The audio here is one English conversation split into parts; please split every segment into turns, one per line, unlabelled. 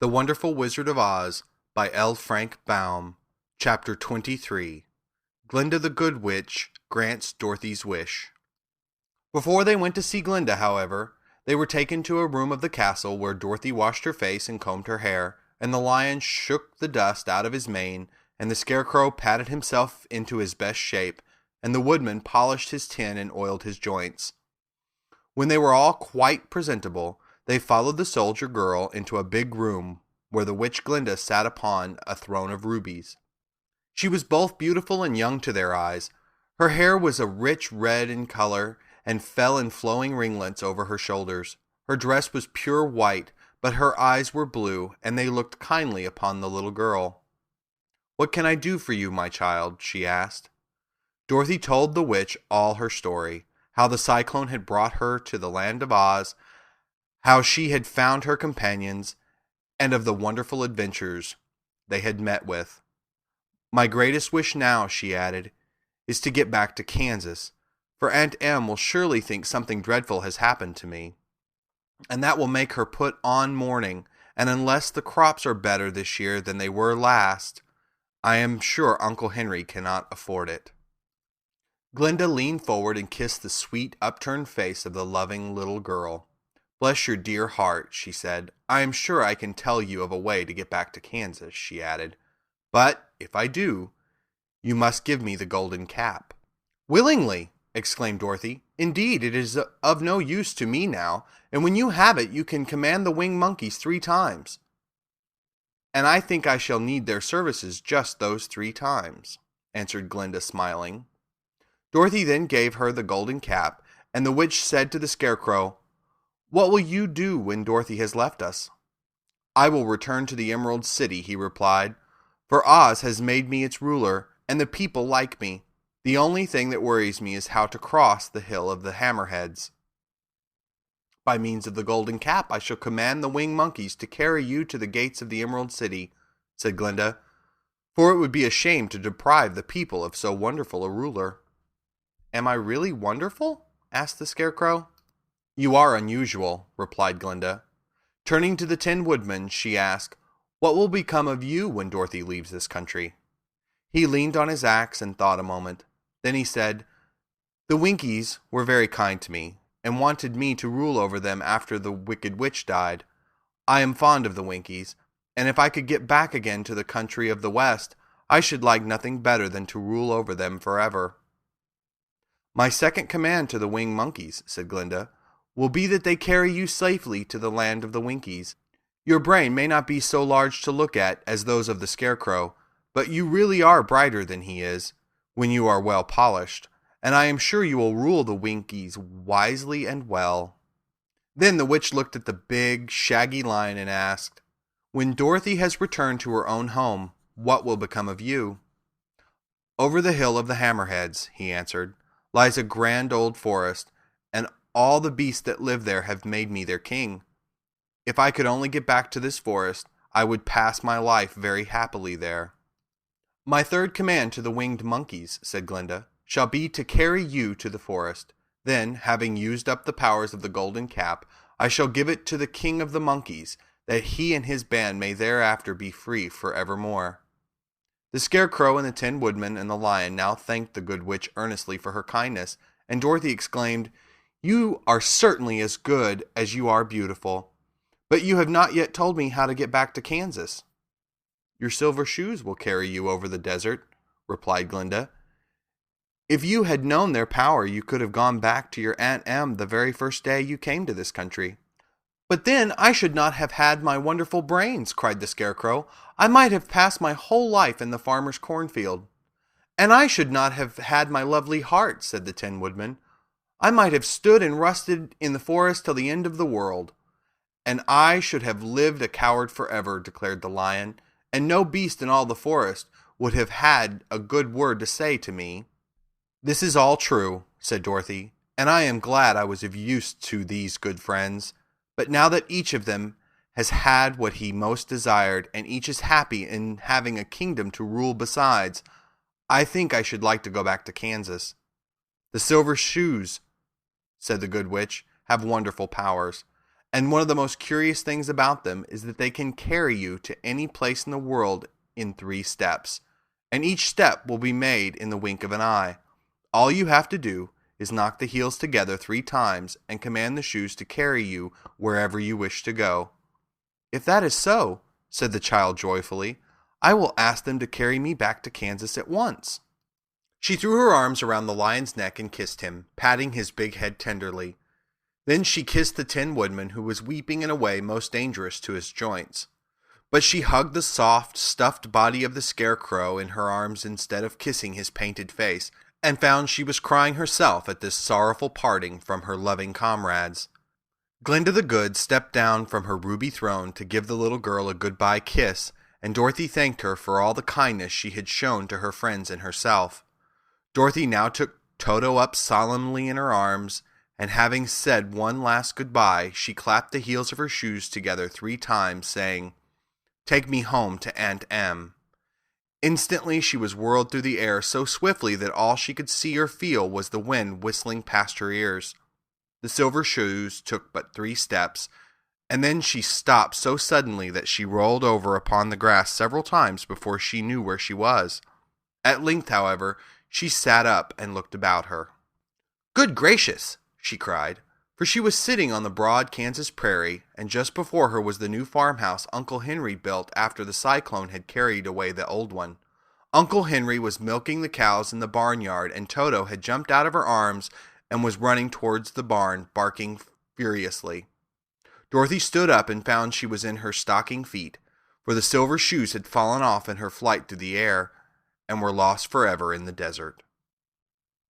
The Wonderful Wizard of Oz by L. Frank Baum. Chapter 23. Glinda the Good Witch Grants Dorothy's Wish. Before they went to see Glinda, however, they were taken to a room of the castle where Dorothy washed her face and combed her hair, and the lion shook the dust out of his mane, and the scarecrow patted himself into his best shape, and the woodman polished his tin and oiled his joints. When they were all quite presentable, they followed the soldier girl into a big room where the witch Glinda sat upon a throne of rubies. She was both beautiful and young to their eyes. Her hair was a rich red in color and fell in flowing ringlets over her shoulders. Her dress was pure white, but her eyes were blue, and they looked kindly upon the little girl. "What can I do for you, my child?" she asked. Dorothy told the witch all her story, how the cyclone had brought her to the land of Oz, how she had found her companions, and of the wonderful adventures they had met with. "My greatest wish now," she added, "is to get back to Kansas, for Aunt Em will surely think something dreadful has happened to me, and that will make her put on mourning, and unless the crops are better this year than they were last, I am sure Uncle Henry cannot afford it." Glinda leaned forward and kissed the sweet, upturned face of the loving little girl. "Bless your dear heart," she said. "I am sure I can tell you of a way to get back to Kansas," she added. "But, if I do, you must give me the golden cap." "Willingly!" exclaimed Dorothy. "Indeed, it is of no use to me now, and when you have it, you can command the winged monkeys 3 times. And I think I shall need their services just those 3 times," answered Glinda, smiling. Dorothy then gave her the golden cap, and the witch said to the scarecrow, "What will you do when Dorothy has left us?" "I will return to the Emerald City," he replied, "for Oz has made me its ruler, and the people like me. The only thing that worries me is how to cross the Hill of the Hammerheads." "By means of the golden cap, I shall command the winged monkeys to carry you to the gates of the Emerald City," said Glinda, "for it would be a shame to deprive the people of so wonderful a ruler." "Am I really wonderful?" asked the scarecrow. "You are unusual," replied Glinda. Turning to the Tin Woodman, she asked, "What will become of you when Dorothy leaves this country?" He leaned on his axe and thought a moment. Then he said, "The Winkies were very kind to me, and wanted me to rule over them after the Wicked Witch died. I am fond of the Winkies, and if I could get back again to the country of the West, I should like nothing better than to rule over them forever." "My second command to the winged monkeys," said Glinda, "will be that they carry you safely to the land of the Winkies. Your brain may not be so large to look at as those of the scarecrow, but you really are brighter than he is, when you are well polished, and I am sure you will rule the Winkies wisely and well." Then the witch looked at the big, shaggy lion and asked, "When Dorothy has returned to her own home, what will become of you?" "Over the Hill of the Hammerheads," he answered, "lies a grand old forest, and all the beasts that live there have made me their king. If I could only get back to this forest, I would pass my life very happily there." "My third command to the winged monkeys," said Glinda, "shall be to carry you to the forest. Then, having used up the powers of the golden cap, I shall give it to the king of the monkeys, that he and his band may thereafter be free forevermore." The scarecrow and the Tin Woodman and the lion now thanked the good witch earnestly for her kindness, and Dorothy exclaimed, "You are certainly as good as you are beautiful. But you have not yet told me how to get back to Kansas." "Your silver shoes will carry you over the desert," replied Glinda. "If you had known their power, you could have gone back to your Aunt Em the very first day you came to this country." "But then I should not have had my wonderful brains," cried the scarecrow. "I might have passed my whole life in the farmer's cornfield." "And I should not have had my lovely heart," said the Tin Woodman. "I might have stood and rusted in the forest till the end of the world." "And I should have lived a coward forever," declared the lion, "and no beast in all the forest would have had a good word to say to me." "This is all true," said Dorothy, "and I am glad I was of use to these good friends. But now that each of them has had what he most desired, and each is happy in having a kingdom to rule besides, I think I should like to go back to Kansas. The silver shoes," said the good witch, "have wonderful powers, And one of the most curious things about them is that they can carry you to any place in the world in 3 steps. And each step will be made in the wink of an eye. All you have to do is knock the heels together 3 times and command the shoes to carry you wherever you wish to go. If that is so, said the child joyfully, I will ask them to carry me back to Kansas at once. She threw her arms around the lion's neck and kissed him, patting his big head tenderly. Then she kissed the Tin Woodman, who was weeping in a way most dangerous to his joints. But she hugged the soft, stuffed body of the Scarecrow in her arms instead of kissing his painted face, and found she was crying herself at this sorrowful parting from her loving comrades. Glinda the Good stepped down from her ruby throne to give the little girl a goodbye kiss, and Dorothy thanked her for all the kindness she had shown to her friends and herself. Dorothy now took Toto up solemnly in her arms, and having said one last goodbye, she clapped the heels of her shoes together 3 times, saying, Take me home to Aunt Em. Instantly she was whirled through the air so swiftly that all she could see or feel was the wind whistling past her ears. The silver shoes took but 3 steps, and then she stopped so suddenly that she rolled over upon the grass several times before she knew where she was. At length, however, she sat up and looked about her. Good gracious! She cried, for she was sitting on the broad Kansas prairie, and just before her was the new farmhouse Uncle Henry built after the cyclone had carried away the old one. Uncle Henry was milking the cows in the barnyard, and Toto had jumped out of her arms and was running towards the barn, barking furiously. Dorothy stood up and found she was in her stocking feet, for the silver shoes had fallen off in her flight through the air, and were lost forever in the desert.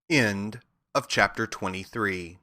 End of chapter 23.